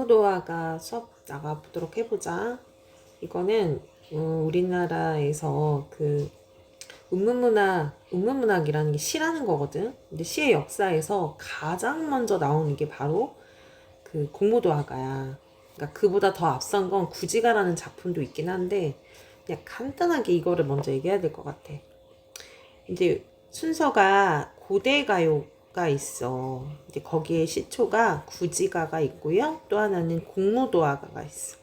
공무도화가 수업 나가보도록 해보자. 이거는 우리나라에서 그 운문문학이라는 게 시라는 거거든. 근데 시의 역사에서 가장 먼저 나오는 게 바로 그 공무도화가야. 그러니까 그보다 더 앞선 건 구지가라는 작품도 있긴 한데 그냥 간단하게 이거를 먼저 얘기해야 될 것 같아. 이제 순서가 고대가요가 있어. 이제 거기에 시초가 구지가가 있고요. 또 하나는 공무도화가가 있어.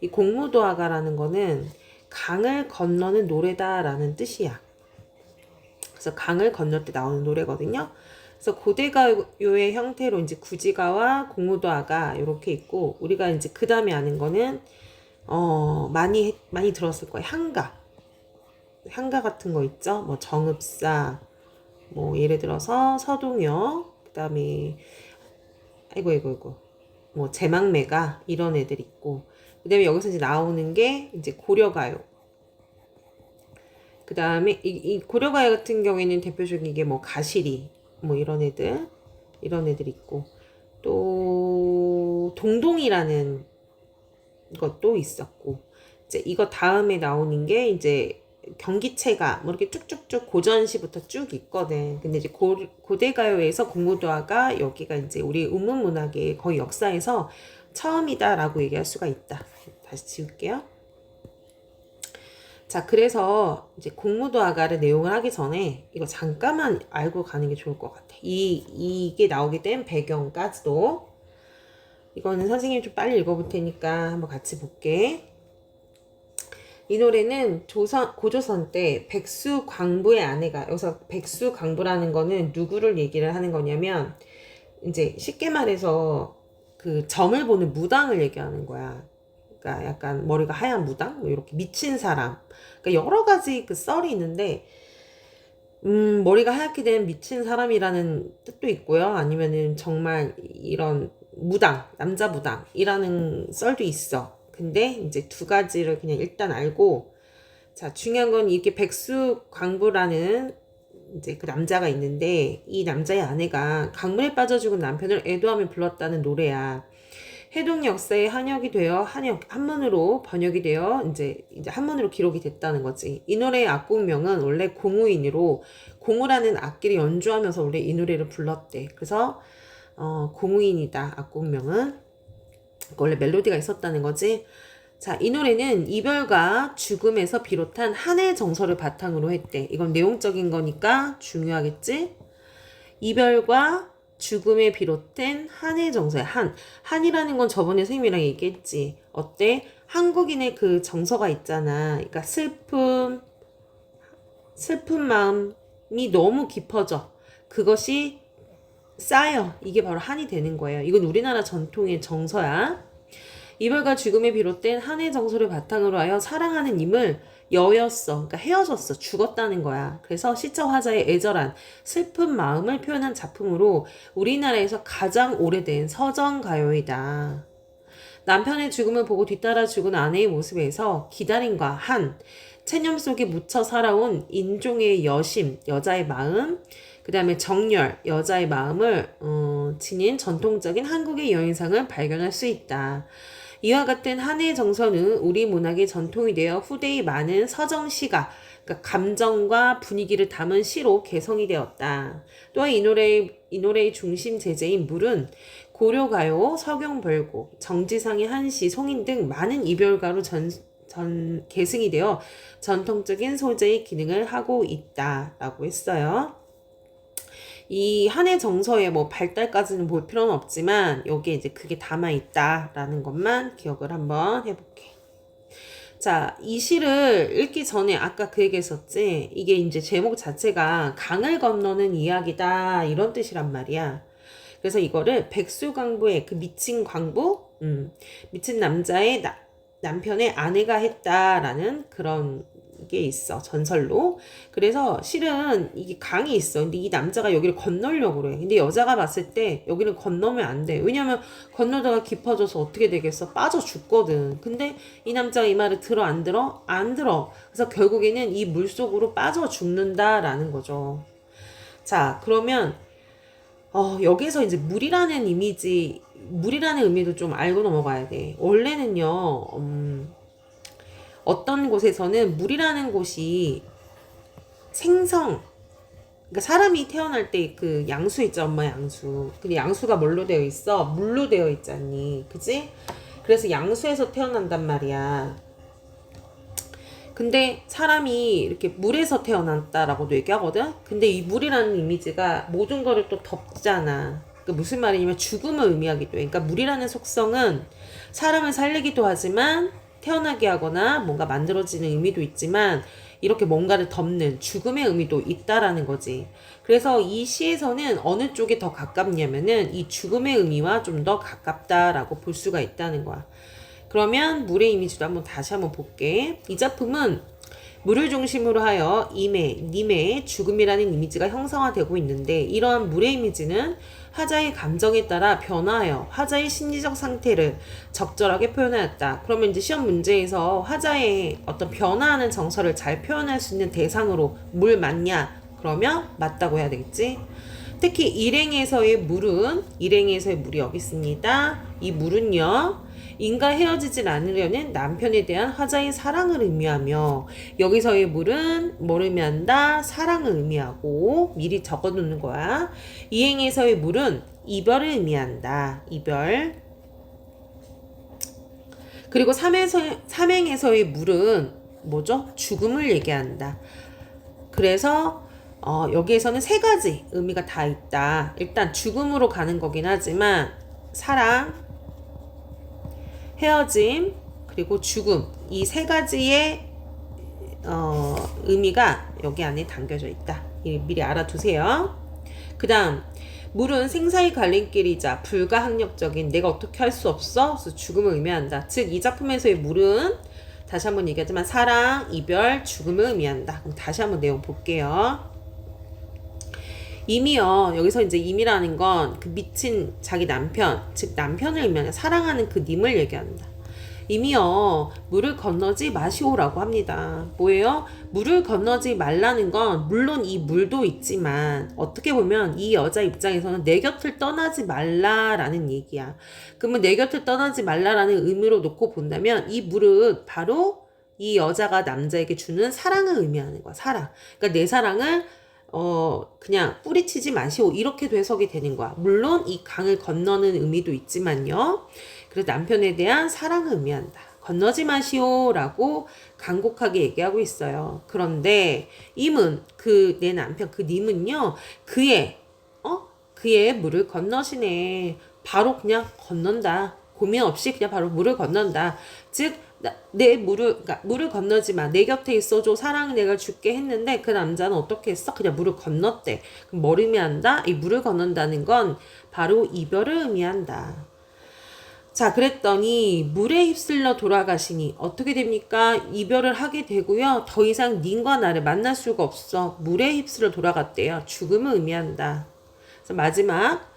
이 공무도화가라는 거는 강을 건너는 노래다라는 뜻이야. 그래서 강을 건널 때 나오는 노래거든요. 그래서 고대가요의 형태로 이제 구지가와 공무도화가 이렇게 있고, 우리가 이제 그 다음에 아는 거는 많이 들었을 거예요. 향가 같은 거 있죠. 뭐 정읍사, 뭐 예를 들어서 서동요, 그다음에 아이고 뭐 제망매가 이런 애들 있고, 그다음에 여기서 이제 나오는 게 이제 고려가요. 그다음에 이 고려가요 같은 경우에는 대표적인 게 뭐 가시리, 뭐 이런 애들 있고, 또 동동이라는 것도 있었고, 이제 이거 다음에 나오는 게 이제 경기체가 뭐 이렇게 쭉쭉쭉 고전시부터 쭉 있거든. 근데 이제 고대가요에서 공무도화가 여기가 이제 우리 운문문학의 거의 역사에서 처음이다라고 얘기할 수가 있다. 다시 지울게요. 자, 그래서 이제 공무도화가를 내용을 하기 전에 이거 잠깐만 알고 가는 게 좋을 것 같아. 이게 나오게 된 배경까지도. 이거는 선생님이 좀 빨리 읽어볼 테니까 한번 같이 볼게. 이 노래는 고조선 때 백수광부의 아내가, 여기서 백수광부라는 거는 누구를 얘기를 하는 거냐면, 이제 쉽게 말해서 그 점을 보는 무당을 얘기하는 거야. 그러니까 약간 머리가 하얀 무당? 뭐 이렇게 미친 사람. 그러니까 여러 가지 그 썰이 있는데, 머리가 하얗게 된 미친 사람이라는 뜻도 있고요. 아니면은 정말 이런 무당, 남자 무당이라는 썰도 있어. 근데 이제 두 가지를 그냥 일단 알고, 자, 중요한 건 이렇게 백수광부라는 이제 그 남자가 있는데, 이 남자의 아내가 강물에 빠져 죽은 남편을 애도하며 불렀다는 노래야. 해동 역사의 한역이 되어 한문으로 번역이 되어 이제 한문으로 기록이 됐다는 거지. 이 노래의 악곡명은 원래 공우인으로, 공우라는 악기를 연주하면서 원래 이 노래를 불렀대. 그래서 공우인이다, 악곡명은. 원래 멜로디가 있었다는 거지. 자, 이 노래는 이별과 죽음에서 비롯한 한의 정서를 바탕으로 했대. 이건 내용적인 거니까 중요하겠지? 이별과 죽음에 비롯된 한의 정서야. 한이라는 건 저번에 선생님이랑 얘기했지. 어때? 한국인의 그 정서가 있잖아. 그러니까 슬픈 마음이 너무 깊어져. 그것이 쌓여. 이게 바로 한이 되는 거예요. 이건 우리나라 전통의 정서야. 이별과 죽음에 비롯된 한의 정서를 바탕으로 하여 사랑하는 임을 여였어. 그러니까 헤어졌어. 죽었다는 거야. 그래서 시적 화자의 애절한 슬픈 마음을 표현한 작품으로 우리나라에서 가장 오래된 서정가요이다. 남편의 죽음을 보고 뒤따라 죽은 아내의 모습에서 기다림과 한, 체념 속에 묻혀 살아온 인종의 여심, 여자의 마음, 그 다음에 정열, 여자의 마음을 지닌 전통적인 한국의 여인상을 발견할 수 있다. 이와 같은 한해의 정서는 우리 문학의 전통이 되어 후대의 많은 서정시가, 그러니까 감정과 분위기를 담은 시로 개성이 되었다. 또한 이 노래의 중심 제재인 물은 고려가요, 서경벌고, 정지상의 한시, 송인 등 많은 이별가로 계승이 되어 전통적인 소재의 기능을 하고 있다라고 했어요. 이 한해 정서의 뭐 발달까지는 볼 필요는 없지만 여기에 이제 그게 담아 있다라는 것만 기억을 한번 해볼게. 자, 이 시를 읽기 전에 아까 그 얘기했었지. 이게 이제 제목 자체가 강을 건너는 이야기다 이런 뜻이란 말이야. 그래서 이거를 백수광부의 그 미친 광부, 미친 남자의 남편의 아내가 했다라는 그런 게 있어, 전설로. 그래서 실은 이게 강이 있어. 근데 이 남자가 여기를 건너려고 그래. 근데 여자가 봤을 때 여기를 건너면 안 돼. 왜냐면 건너다가 깊어져서 어떻게 되겠어? 빠져 죽거든. 근데 이 남자가 이 말을 들어 안 들어? 안 들어. 그래서 결국에는 이 물속으로 빠져 죽는다라는 거죠. 자, 그러면 여기서 이제 물이라는 이미지, 물이라는 의미도 좀 알고 넘어가야 돼. 원래는요, 어떤 곳에서는 물이라는 곳이 생성, 그러니까 사람이 태어날 때 그 양수 있죠, 엄마 양수. 근데 양수가 뭘로 되어 있어? 물로 되어 있잖니, 그지? 그래서 양수에서 태어난단 말이야. 근데 사람이 이렇게 물에서 태어났다라고도 얘기하거든? 근데 이 물이라는 이미지가 모든 거를 또 덮잖아. 그 무슨 말이냐면 죽음을 의미하기도 해. 그러니까 물이라는 속성은 사람을 살리기도 하지만 태어나게 하거나 뭔가 만들어지는 의미도 있지만 이렇게 뭔가를 덮는 죽음의 의미도 있다라는 거지. 그래서 이 시에서는 어느 쪽에 더 가깝냐면은 이 죽음의 의미와 좀 더 가깝다라고 볼 수가 있다는 거야. 그러면 물의 이미지도 한번 다시 한번 볼게. 이 작품은 물을 중심으로 하여 임의, 님의 죽음이라는 이미지가 형성화되고 있는데 이러한 물의 이미지는 화자의 감정에 따라 변화하여 화자의 심리적 상태를 적절하게 표현하였다. 그러면 이제 시험 문제에서 화자의 어떤 변화하는 정서를 잘 표현할 수 있는 대상으로 물 맞냐? 그러면 맞다고 해야 되겠지? 특히 일행에서의 물이 여기 있습니다. 이 물은요. 인과 헤어지질 않으려는 남편에 대한 화자의 사랑을 의미하며 여기서의 물은 뭘 의미한다? 사랑을 의미하고 미리 적어놓는 거야. 이행에서의 물은 이별을 의미한다. 이별. 그리고 삼행에서의 물은 뭐죠? 죽음을 얘기한다. 그래서 여기에서는 세 가지 의미가 다 있다. 일단 죽음으로 가는 거긴 하지만 사랑, 헤어짐, 그리고 죽음 이 세 가지의 의미가 여기 안에 담겨져 있다. 미리 알아두세요. 그 다음 물은 생사의 갈림길이자 불가항력적인 내가 어떻게 할 수 없어? 그래서 죽음을 의미한다. 즉 이 작품에서의 물은 다시 한번 얘기하지만 사랑, 이별, 죽음을 의미한다. 그럼 다시 한번 내용 볼게요. 임이요. 여기서 이제 임이라는 건 그 미친 자기 남편, 즉 남편을 의미하는 사랑하는 그 님을 얘기한다. 임이요. 물을 건너지 마시오라고 합니다. 뭐예요? 물을 건너지 말라는 건 물론 이 물도 있지만 어떻게 보면 이 여자 입장에서는 내 곁을 떠나지 말라라는 얘기야. 그러면 내 곁을 떠나지 말라라는 의미로 놓고 본다면 이 물은 바로 이 여자가 남자에게 주는 사랑을 의미하는 거야. 사랑. 그러니까 내 사랑을 그냥 뿌리치지 마시오. 이렇게 해석이 되는 거야. 물론 이 강을 건너는 의미도 있지만요. 그래서 남편에 대한 사랑을 의미한다. 건너지 마시오라고 간곡하게 얘기하고 있어요. 그런데 임은 내 남편 그 님은요. 그의 물을 건너시네. 바로 그냥 건넌다. 고민 없이 그냥 바로 물을 건넌다. 즉 그러니까 물을 건너지 마. 내 곁에 있어줘. 사랑 내가 줄게 했는데 그 남자는 어떻게 했어? 그냥 물을 건넜대. 그럼 뭘 의미한다? 이 물을 건넌다는 건 바로 이별을 의미한다. 자, 그랬더니 물에 휩쓸려 돌아가시니 어떻게 됩니까? 이별을 하게 되고요. 더 이상 님과 나를 만날 수가 없어. 물에 휩쓸려 돌아갔대요. 죽음을 의미한다. 그래서 마지막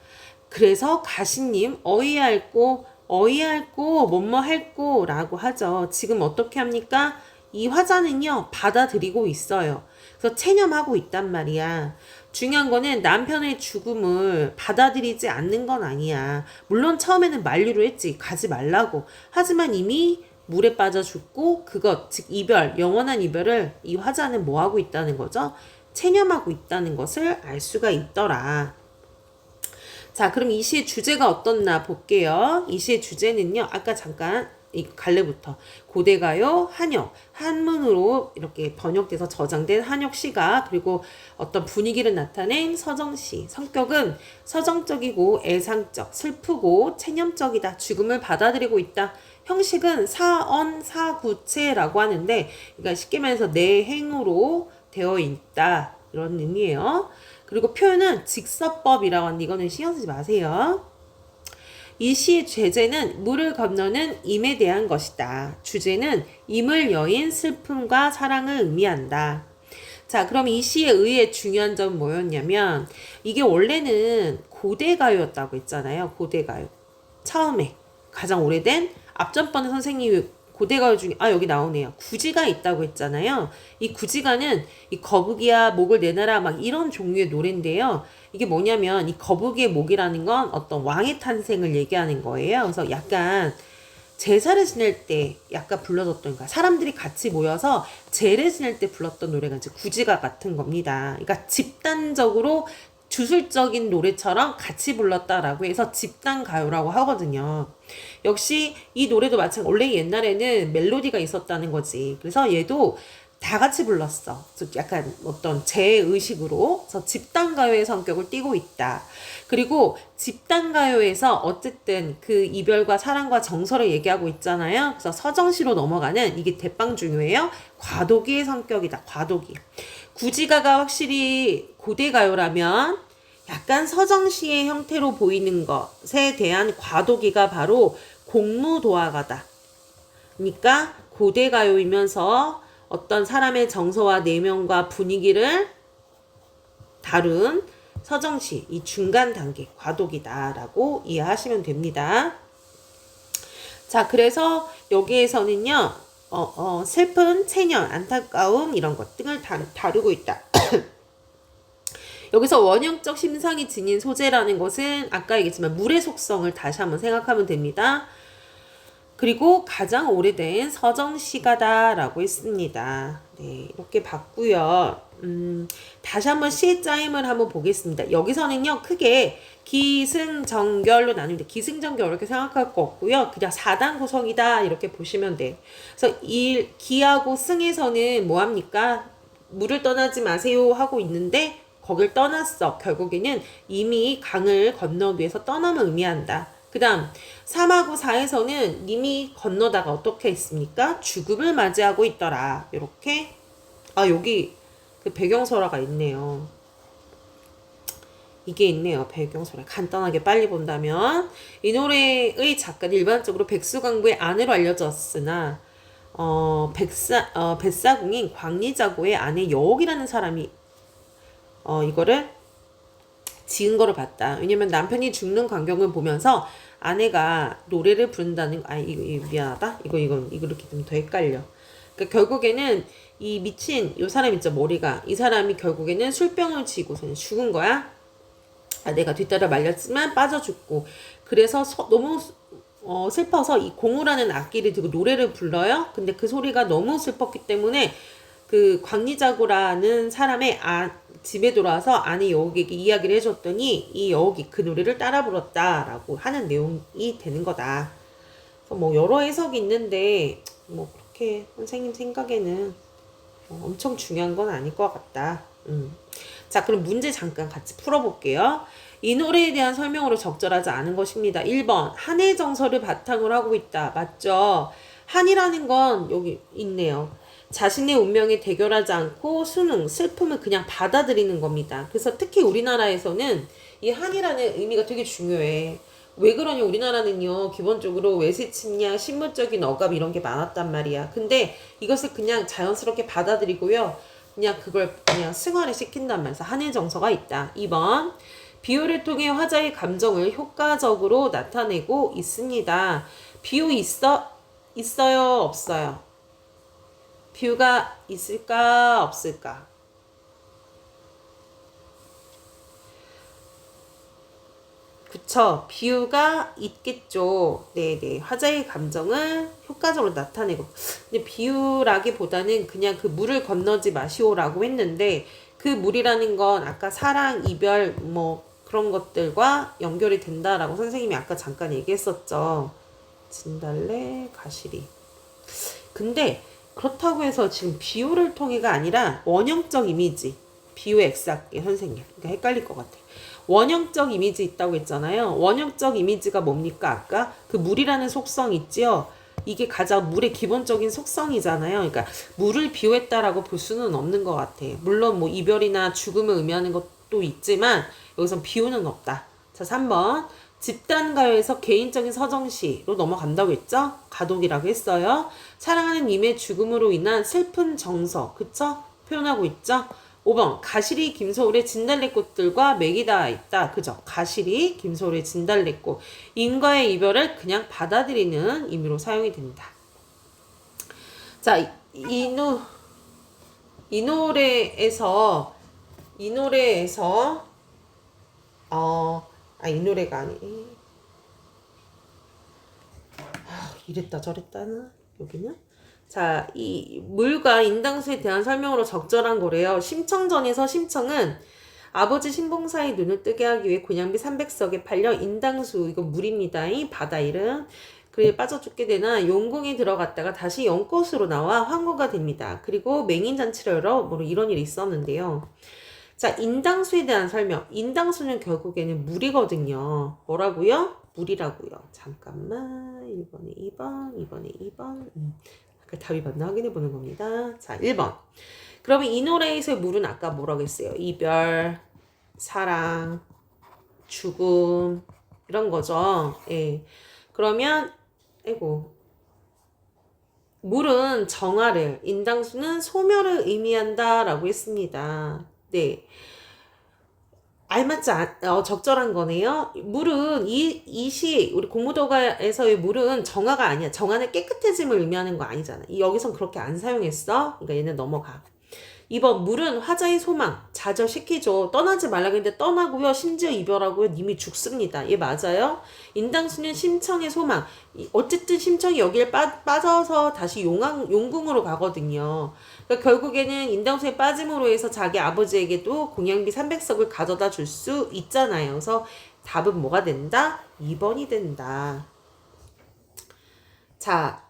그래서 가시님 어이할꼬 뭐뭐 할꼬 라고 하죠. 지금 어떻게 합니까? 이 화자는요 받아들이고 있어요. 그래서 체념하고 있단 말이야. 중요한 거는 남편의 죽음을 받아들이지 않는 건 아니야. 물론 처음에는 만류를 했지. 가지 말라고. 하지만 이미 물에 빠져 죽고 그것 즉 이별 영원한 이별을 이 화자는 뭐 하고 있다는 거죠? 체념하고 있다는 것을 알 수가 있더라. 자, 그럼 이 시의 주제가 어떻나 볼게요. 이 시의 주제는요. 아까 잠깐 이 갈래부터 고대가요, 한역, 한문으로 이렇게 번역돼서 저장된 한역시가 그리고 어떤 분위기를 나타낸 서정시. 성격은 서정적이고 애상적, 슬프고 체념적이다. 죽음을 받아들이고 있다. 형식은 사언, 사구체라고 하는데 그러니까 쉽게 말해서 내 행으로 되어 있다. 이런 의미예요. 그리고 표현은 직서법이라고 하는데 이거는 신경 쓰지 마세요. 이 시의 죄제는 물을 건너는 임에 대한 것이다. 주제는 임을 여인 슬픔과 사랑을 의미한다. 자, 그럼 이 시의 의의 중요한 점은 뭐였냐면 이게 원래는 고대가요였다고 했잖아요. 고대가요. 처음에 가장 오래된 앞전번에 선생님이 고대가요 중에 여기 나오네요. 구지가 있다고 했잖아요. 이 구지가는 이 거북이야 목을 내놔라 막 이런 종류의 노래인데요. 이게 뭐냐면 이 거북이의 목이라는 건 어떤 왕의 탄생을 얘기하는 거예요. 그래서 약간 제사를 지낼 때 약간 불러줬던, 그러니까 사람들이 같이 모여서 제를 지낼 때 불렀던 노래가 이제 구지가 같은 겁니다. 그러니까 집단적으로 주술적인 노래처럼 같이 불렀다라고 해서 집단가요라고 하거든요. 역시 이 노래도 마찬가지로 원래 옛날에는 멜로디가 있었다는 거지. 그래서 얘도 다 같이 불렀어. 약간 어떤 제의식으로. 그래서 집단가요의 성격을 띠고 있다. 그리고 집단가요에서 어쨌든 그 이별과 사랑과 정서를 얘기하고 있잖아요. 그래서 서정시로 넘어가는 이게 대빵 중요해요. 과도기의 성격이다. 과도기. 구지가가 확실히 고대가요라면 약간 서정시의 형태로 보이는 것에 대한 과도기가 바로 공무도화가다. 그러니까 고대가요이면서 어떤 사람의 정서와 내면과 분위기를 다룬 서정시, 이 중간 단계 과도기다라고 이해하시면 됩니다. 자, 그래서 여기에서는요, 슬픈 체념, 안타까움 이런 것 등을 다루고 있다. 여기서 원형적 심상이 지닌 소재라는 것은 아까 얘기했지만 물의 속성을 다시 한번 생각하면 됩니다. 그리고 가장 오래된 서정시가다라고 했습니다. 네, 이렇게 봤고요. 다시 한번 시의 짜임을 한번 보겠습니다. 여기서는요, 크게 기승전결로 나누는데 기승전결 이렇게 생각할 거 없고요. 그냥 4단 구성이다 이렇게 보시면 돼. 그래서 기하고 승에서는 뭐합니까? 물을 떠나지 마세요 하고 있는데 거길 떠났어. 결국에는 이미 강을 건너기 위해서 떠남을 의미한다. 그 다음 3하고 4에서는 이미 건너다가 어떻게 했습니까? 죽음을 맞이하고 있더라. 이렇게 여기 그 배경설화가 있네요. 이게 있네요. 배경설화. 간단하게 빨리 본다면 이 노래의 작가는 일반적으로 백수광부의 아내로 알려졌으나 뱃사궁인 광리자고의 아내 여옥이라는 사람이 이거를 지은 거를 봤다. 왜냐면 남편이 죽는 광경을 보면서 아내가 노래를 부른다는 이거 미안하다. 이거 이렇게 되면 더 헷갈려. 그러니까 결국에는 이 미친 이 사람 있죠, 머리가. 이 사람이 결국에는 술병을 지고서 죽은 거야. 내가 뒤따라 말렸지만 빠져 죽고. 그래서 너무 슬퍼서 이 공우라는 악기를 들고 노래를 불러요. 근데 그 소리가 너무 슬펐기 때문에 그 광리자고라는 사람의 집에 돌아와서 아내 여옥에게 이야기를 해줬더니 이 여옥이 그 노래를 따라 불렀다라고 하는 내용이 되는 거다. 그래서 뭐 여러 해석이 있는데 뭐 그렇게 선생님 생각에는 엄청 중요한 건 아닐 것 같다. 자, 그럼 문제 잠깐 같이 풀어볼게요. 이 노래에 대한 설명으로 적절하지 않은 것입니다. 1번 한의 정서를 바탕으로 하고 있다. 맞죠? 한이라는 건 여기 있네요. 자신의 운명에 대결하지 않고 수능, 슬픔을 그냥 받아들이는 겁니다. 그래서 특히 우리나라에서는 이 한이라는 의미가 되게 중요해. 왜 그러냐, 우리나라는요, 기본적으로 외세침략, 신분적인 억압 이런 게 많았단 말이야. 근데 이것을 그냥 자연스럽게 받아들이고요. 그냥 그걸 그냥 승화를 시킨단 말이야. 한의 정서가 있다. 2번, 비유를 통해 화자의 감정을 효과적으로 나타내고 있습니다. 비유 있어요? 없어요? 비유가 있을까? 없을까? 그쵸? 비유가 있겠죠. 네네. 화자의 감정을 효과적으로 나타내고. 근데 비유라기보다는 그냥 그 물을 건너지 마시오라고 했는데 그 물이라는 건 아까 사랑, 이별, 뭐 그런 것들과 연결이 된다라고 선생님이 아까 잠깐 얘기했었죠. 진달래, 가시리. 근데 그렇다고 해서 지금 비유를 통해가 아니라 원형적 이미지, 비유의 엑스할게 선생님. 그러니까 헷갈릴 것 같아. 원형적 이미지 있다고 했잖아요. 원형적 이미지가 뭡니까? 아까 그 물이라는 속성 있지요. 이게 가장 물의 기본적인 속성이잖아요. 그러니까 물을 비유했다라고 볼 수는 없는 것 같아. 물론 뭐 이별이나 죽음을 의미하는 것도 있지만 여기선 비유는 없다. 자, 3번. 집단가요에서 개인적인 서정시로 넘어간다고 했죠? 가독이라고 했어요. 사랑하는 님의 죽음으로 인한 슬픈 정서, 그쵸? 표현하고 있죠? 5번, 가시리 김소울의 진달래꽃들과 맥이 닿아 있다. 그죠? 가시리 김소울의 진달래꽃. 인과의 이별을 그냥 받아들이는 의미로 사용이 된다. 자, 이 노래에서 이 노래가 이랬다 저랬다나 여기는. 자, 이 물과 인당수에 대한 설명으로 적절한 거래요. 심청전에서 심청은 아버지 신봉사의 눈을 뜨게 하기 위해 곤양비 300석에 팔려 인당수, 이거 물입니다. 이 바다 이름. 그래 빠져 죽게 되나 용궁에 들어갔다가 다시 연꽃으로 나와 황후가 됩니다. 그리고 맹인잔치를 열어 뭐 이런 일이 있었는데요. 자, 인당수에 대한 설명. 인당수는 결국에는 물이거든요. 뭐라고요? 물이라고요. 잠깐만. 1번에 2번, 2번에 2번. 답이 맞나 확인해 보는 겁니다. 자, 1번. 그러면 이 노래에서의 물은 아까 뭐라고 했어요? 이별, 사랑, 죽음 이런 거죠. 예. 그러면 물은 정화를, 인당수는 소멸을 의미한다라고 했습니다. 네. 적절한 거네요. 물은 우리 공무도가에서의 물은 정화가 아니야. 정화는 깨끗해짐을 의미하는 거 아니잖아. 여기선 그렇게 안 사용했어. 그러니까 얘는 넘어가. 2번 물은 화자의 소망 좌절시키죠. 떠나지 말라 그랬는데 떠나고요. 심지어 이별하고요. 님이 죽습니다. 얘 맞아요? 인당수는 심청의 소망. 어쨌든 심청이 여기에 빠져서 다시 용궁으로 가거든요. 그러니까 결국에는 인당수에 빠짐으로 해서 자기 아버지에게도 공양비 300석을 가져다 줄 수 있잖아요. 그래서 답은 뭐가 된다? 2번이 된다. 자,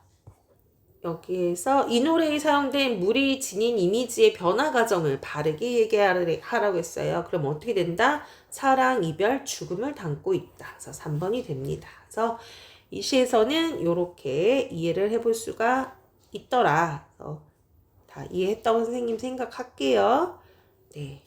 여기에서 이 노래에 사용된 물이 지닌 이미지의 변화 과정을 바르게 얘기하라고 했어요. 그럼 어떻게 된다? 사랑, 이별, 죽음을 담고 있다. 그래서 3번이 됩니다. 그래서 이 시에서는 이렇게 이해를 해볼 수가 있더라. 그래서 다 이해했다고 선생님 생각할게요. 네.